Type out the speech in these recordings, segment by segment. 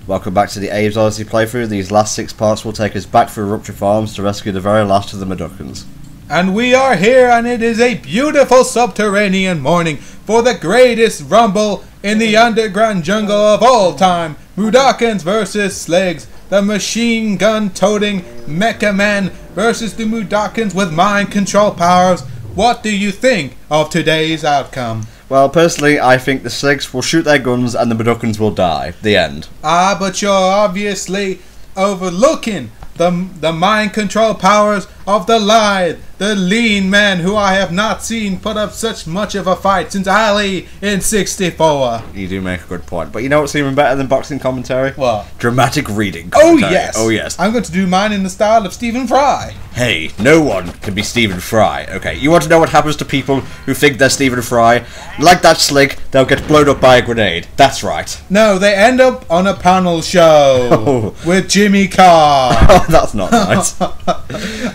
Welcome back to the Abe's Oddysee playthrough. These last 6 parts will take us back through Rupture Farms to rescue the very last of the Mudokons. And we are here, and it is a beautiful subterranean morning for the greatest rumble in the underground jungle of all time. Mudokons versus Sligs, the machine gun toting mecha men versus the Mudokons with mind control powers. What do you think of today's outcome? Well, personally, I think the Sligs will shoot their guns and the Mudokons will die. The end. Ah, but you're obviously overlooking the mind control powers of the lithe, the lean man who I have not seen put up such much of a fight since Ali in '64. You do make a good point. But you know what's even better than boxing commentary? What? Dramatic reading commentary. Oh yes. Oh yes. I'm going to do mine in the style of Stephen Fry. Hey, no one can be Stephen Fry. Okay, you want to know what happens to people who think they're Stephen Fry? Like that Slig, they'll get blown up by a grenade. That's right. No, they end up on a panel show with Jimmy Carr. Oh, that's not nice.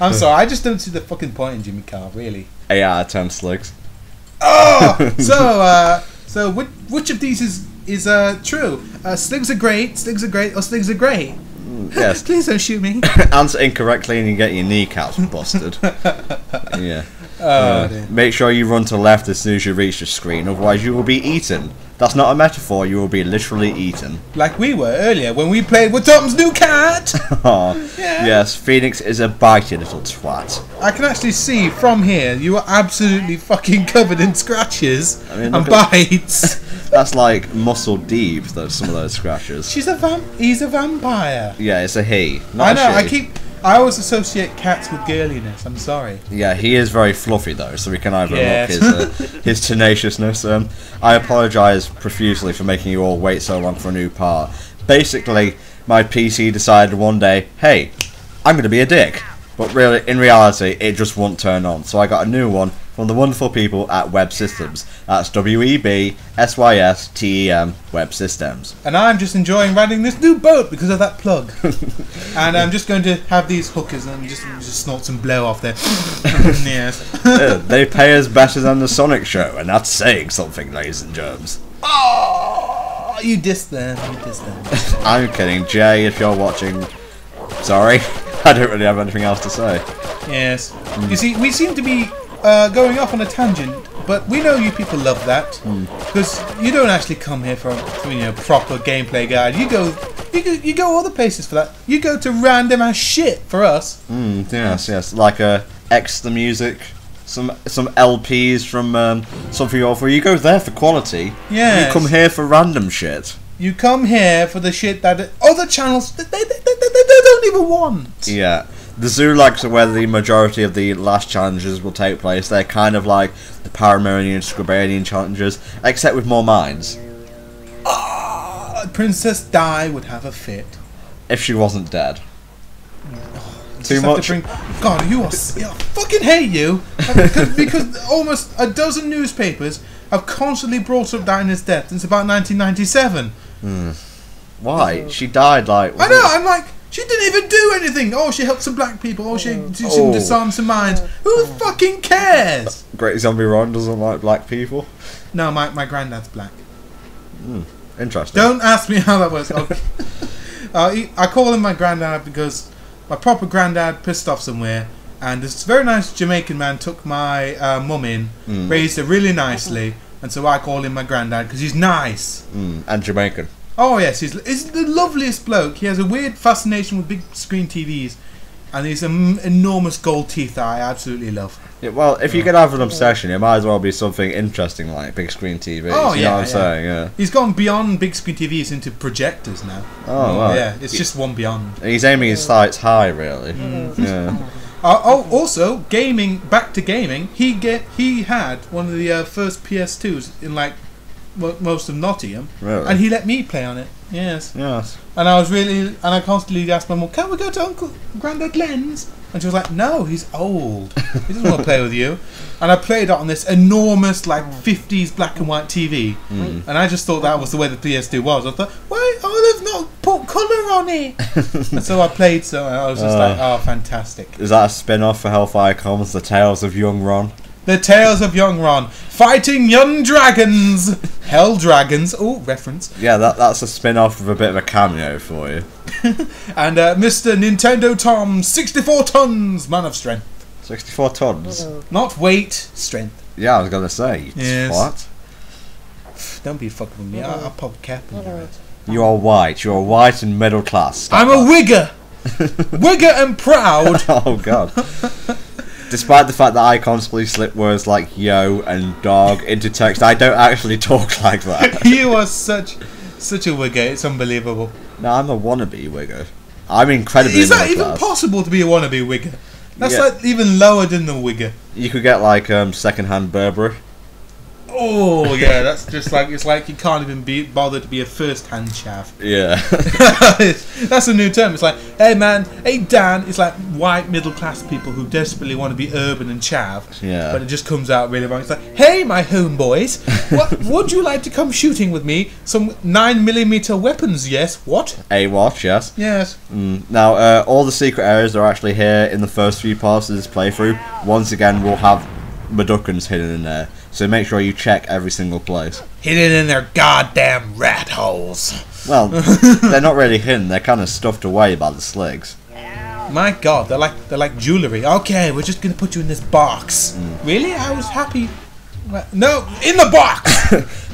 I'm sorry, I just don't see the fucking point in Jimmy Carr, really. 8 out of 10 Sligs. Oh, so which of these is true? Sligs are great, or Sligs are great? Yes. Please don't shoot me. Answer incorrectly and you get your kneecaps busted. Yeah. Make sure you run to the left as soon as you reach the screen, otherwise you will be eaten. That's not a metaphor, you will be literally eaten. Like we were earlier when we played with Tom's new cat. Oh, yeah. Yes, Phoenix is a bitey little twat. I can actually see from here you are absolutely fucking covered in scratches and bites. That's like muscle deep, some of those scratches. He's a vampire. Yeah, it's a he. I know, I always associate cats with girliness, I'm sorry. Yeah, he is very fluffy though, so we can overlook his tenaciousness. I apologise profusely for making you all wait so long for a new part. Basically, my PC decided one day, hey, I'm going to be a dick. But really, in reality, it just won't turn on. So I got a new one from the wonderful people at Web Systems. That's WEBSYSTEM Web Systems. And I'm just enjoying riding this new boat because of that plug. And I'm just going to have these hookers and just snort some blow off there. Yes. They pay us better than the Sonic Show, and that's saying something, ladies and germs. Oh, you dissed them. I'm kidding, Jay, if you're watching. Sorry. I don't really have anything else to say. Yes. You see, we seem to be going off on a tangent, but we know you people love that because you don't actually come here for proper gameplay guide. You go other places for that. You go to random ass shit for us. Yes. Like X the music, some LPs from something awful. You go there for quality. Yeah. You come here for random shit. You come here for the shit that other channels they don't even want. Yeah. The zoo likes where the majority of the last challenges will take place. They're kind of like the Paramarian, Scribanian challenges, except with more minds. Princess Di would have a fit. If she wasn't dead. Too much. God, I fucking hate you. because almost a dozen newspapers have constantly brought up Dinah's death since about 1997. Why? She died like... I know, I'm like... She didn't even do anything. Oh, she helped some black people. Oh, she disarmed some minds. Who fucking cares? Great Zombie Ron doesn't like black people. No, my granddad's black. Interesting. Don't ask me how that works. Okay. I call him my granddad because my proper granddad pissed off somewhere, and this very nice Jamaican man took my mum in, raised her really nicely, and so I call him my granddad because he's nice. And Jamaican. Oh yes, he's the loveliest bloke. He has a weird fascination with big screen TVs, and he's enormous gold teeth that I absolutely love. Yeah, well, if you could have an obsession, it might as well be something interesting like big screen TVs. Oh, you know what I'm saying? Yeah. He's gone beyond big screen TVs into projectors now. Oh, right. Yeah, it's just one beyond. He's aiming his sights high, really. Yeah. Also, gaming. Back to gaming. He had one of the first PS2s in like most of Nottingham, really? And he let me play on it. Yes. And I constantly asked my mum, "Can we go to Uncle Grandad Glenn's?" And she was like, "No, he's old. He doesn't want to play with you." And I played it on this enormous, like 50s black and white TV, and I just thought that was the way the PS2 was. I thought, why? Oh, they've not put colour on it. And so I played. So I was just like, oh, fantastic. Is that a spin-off for Hellfire Comes: The Tales of Young Ron? The Tales of Young Ron. Fighting young dragons. Hell dragons. Oh, reference. Yeah, that's a spin-off with a bit of a cameo for you. And Mr. Nintendo Tom, 64 tons, man of strength. 64 tons? Not weight, strength. Yeah, I was going to say. Yes. What? Don't be fucking with me. I'll pop a cap in your head. You are white. You are white and middle class. Stop I'm a wigger. Wigger and proud. Oh, God. Despite the fact that I constantly slip words like yo and dog into text, I don't actually talk like that. You are such a wigger. It's unbelievable. No, I'm a wannabe wigger. I'm incredibly Is that middle even class. possible to be a wannabe wigger? That's Yeah. like even lower than the wigger. You could get like second-hand Burberry. Oh yeah, that's just like it's like you can't even be bothered to be a first-hand chav. Yeah. That's a new term. It's like, hey man, hey Dan. It's like white middle-class people who desperately want to be urban and chav. Yeah. But it just comes out really wrong. It's like, hey my homeboys, what would you like to come shooting with me? Some 9mm weapons? Yes. What? A-watch, yes. Yes. Now, all the secret areas are actually here in the first few parts of this playthrough. Once again, we'll have Maduckans hidden in there, so make sure you check every single place. Hidden in their goddamn rat holes. Well, they're not really hidden, they're kind of stuffed away by the sligs. My God, they're like jewellery. Okay, we're just gonna put you in this box. Really? I was happy. No, in the box.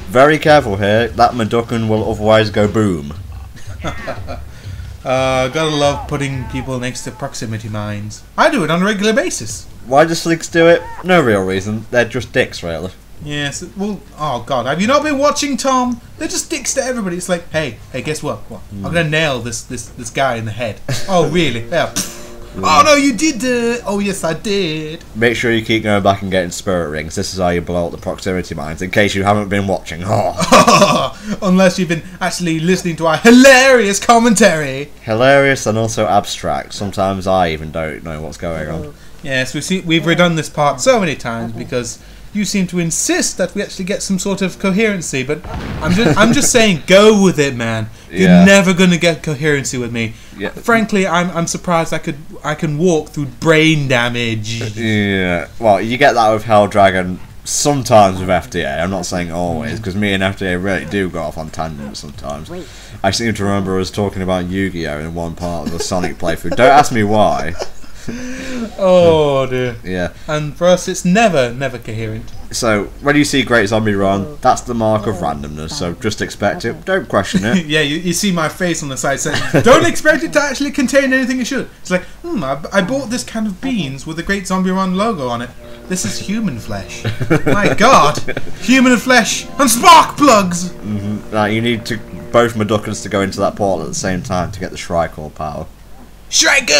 Very careful here, that Maduckan will otherwise go boom. Gotta love putting people next to proximity mines. I do it on a regular basis. Why do sligs do it? No real reason, they're just dicks really. Yes, well, oh God, have you not been watching, Tom? They're just dicks to everybody. It's like, hey, guess what? I'm gonna nail this guy in the head. Oh, really? Yeah. Oh no, you did. Oh yes, I did. Make sure you keep going back and getting spirit rings. This is how you blow up the proximity mines, in case you haven't been watching. Oh. Unless you've been actually listening to our hilarious commentary. Hilarious and also abstract. Sometimes I even don't know what's going on. Yes, we've redone this part so many times because you seem to insist that we actually get some sort of coherency. But I'm just saying, go with it, man. You're never gonna get coherency with me. Yeah. Frankly, I'm surprised I can walk through brain damage. Yeah. Well, you get that with Hell Dragon. Sometimes with FDA. I'm not saying always, because me and FDA really do go off on tangents sometimes. I seem to remember us talking about Yu-Gi-Oh in one part of the Sonic playthrough. Don't ask me why. Oh dear. Yeah. And for us, it's never coherent. So when you see Great Zombie Run, that's the mark of randomness. So just expect it. Don't question it. Yeah, you see my face on the side saying, "Don't expect it to actually contain anything it should." It's like, I bought this can of beans with the Great Zombie Run logo on it. This is human flesh. My God, human flesh and spark plugs. Now you need both Maduckans to go into that portal at the same time to get the Shrike power. Shrike!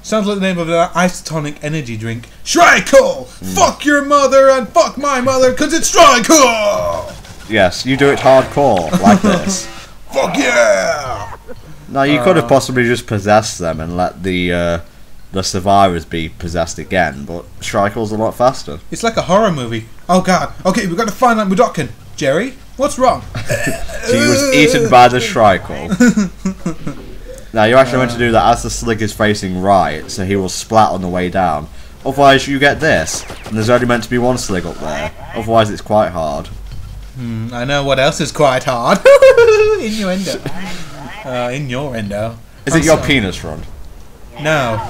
Sounds like the name of an isotonic energy drink. Shrike! Fuck your mother and fuck my mother, cause it's Shrike! Yes, you do it hardcore, like this. Fuck yeah! Now you could have possibly just possessed them and let the survivors be possessed again, but Shrike's a lot faster. It's like a horror movie. Oh God. Okay, we've got to find that Mudokkin. Jerry, what's wrong? He was eaten by the Shrike. Now you're actually meant to do that as the slig is facing right, so he will splat on the way down. Otherwise you get this, and there's only meant to be one slig up there. Otherwise it's quite hard. I know what else is quite hard. Innuendo. Innuendo. Is it your penis, Ron? No,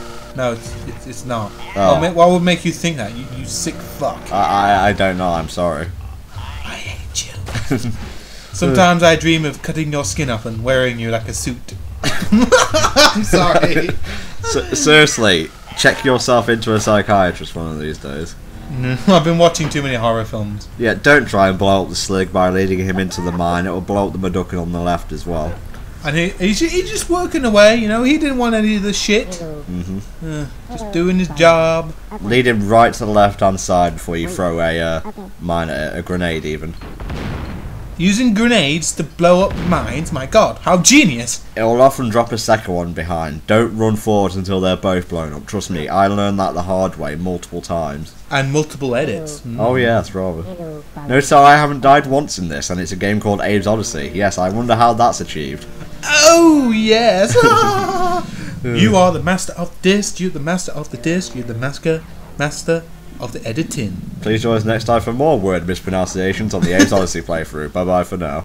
it's not. Oh. What would make you think that? You sick fuck. I don't know, I'm sorry. I hate you. Sometimes I dream of cutting your skin off and wearing you like a suit. I'm sorry. Seriously, check yourself into a psychiatrist one of these days. No, I've been watching too many horror films. Yeah, don't try and blow up the slig by leading him into the mine. It will blow up the Mudokkan on the left as well. And he's just working away, you know. He didn't want any of the shit. Just doing his job. Lead him right to the left-hand side before you throw a mine at it, a grenade even. Using grenades to blow up mines? My God, how genius! It will often drop a second one behind. Don't run forward until they're both blown up. Trust me, I learned that the hard way multiple times. And multiple edits. Oh yes, rather. Notice how I haven't died once in this, and it's a game called Abe's Oddysee. Yes, I wonder how that's achieved. Oh yes! You are the master of this. You're the master of the disc. You're the master. of the editing. Please join us next time for more word mispronunciations on the Abe's Oddysee playthrough. Bye bye for now.